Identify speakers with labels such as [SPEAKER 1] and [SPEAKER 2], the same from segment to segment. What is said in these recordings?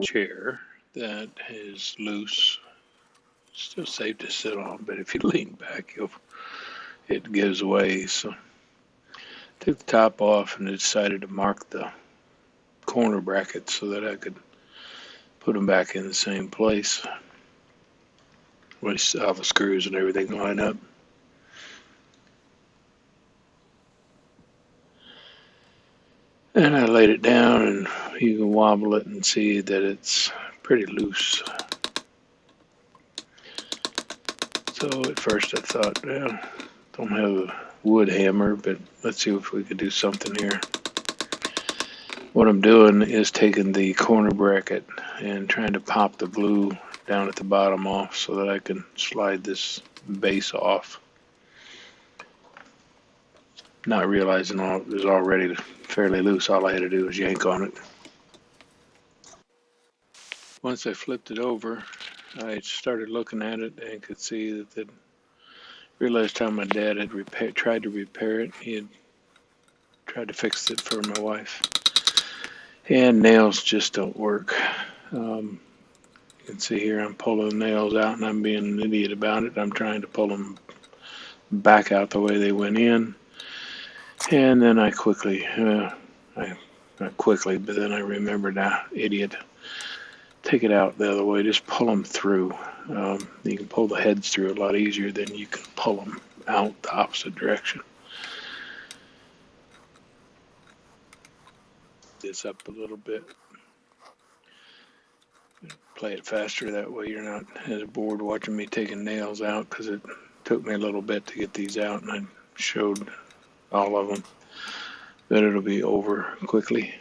[SPEAKER 1] chair that is loose. Still safe to sit on, but if you lean back, it gives way. So took the top off and decided to mark the corner brackets so that I could put them back in the same place. With all the screws and everything line up. And I laid it down, and you can wobble it and see that it's pretty loose. So at first I thought, well, don't have a wood hammer, but let's see if we could do something here. What I'm doing is taking the corner bracket and trying to pop the glue down at the bottom off so that I can slide this base off. Not realizing it was already fairly loose. All I had to do was yank on it. Once I flipped it over, I started looking at it and could see that realized how my dad had tried to repair it. He had tried to fix it for my wife. And nails just don't work. You can see here I'm pulling nails out and I'm being an idiot about it. I'm trying to pull them back out the way they went in. And then I quickly, not quickly, but then I remembered, idiot, take it out the other way, just pull them through. You can pull the heads through a lot easier than you can pull them out the opposite direction. This up a little bit. Play it faster, that way you're not as bored watching me taking nails out, because it took me a little bit to get these out and I showed all of them. But it'll be over quickly.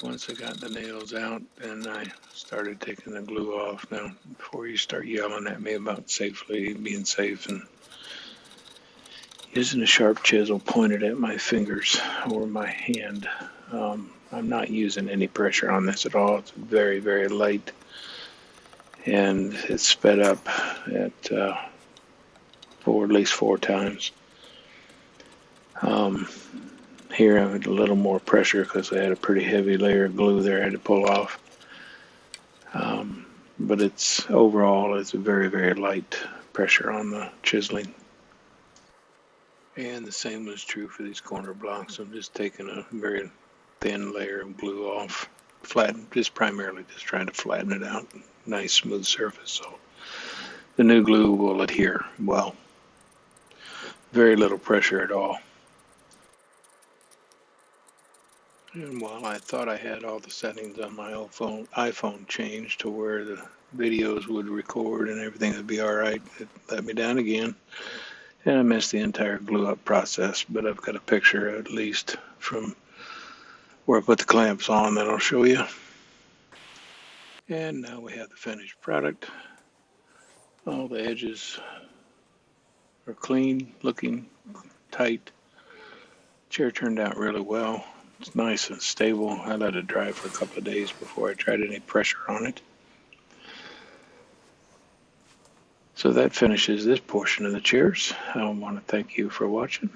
[SPEAKER 1] Once I got the nails out, then I started taking the glue off. Now, before you start yelling at me about being safe and using a sharp chisel pointed at my fingers or my hand, I'm not using any pressure on this at all. It's very, very light, and it's sped up at at least 4 times. Here I had a little more pressure because I had a pretty heavy layer of glue there I had to pull off. But overall it's a very, very light pressure on the chiseling. And the same was true for these corner blocks. I'm just taking a very thin layer of glue off, primarily just trying to flatten it out. Nice smooth surface, so the new glue will adhere well. Very little pressure at all. And while I thought I had all the settings on my iPhone changed to where the videos would record and everything would be all right, it let me down again. And I missed the entire glue up process, but I've got a picture at least from where I put the clamps on that I'll show you. And now we have the finished product. All the edges are clean, looking tight. Chair turned out really well. It's nice and stable. I let it dry for a couple of days before I tried any pressure on it. So that finishes this portion of the chairs. I want to thank you for watching.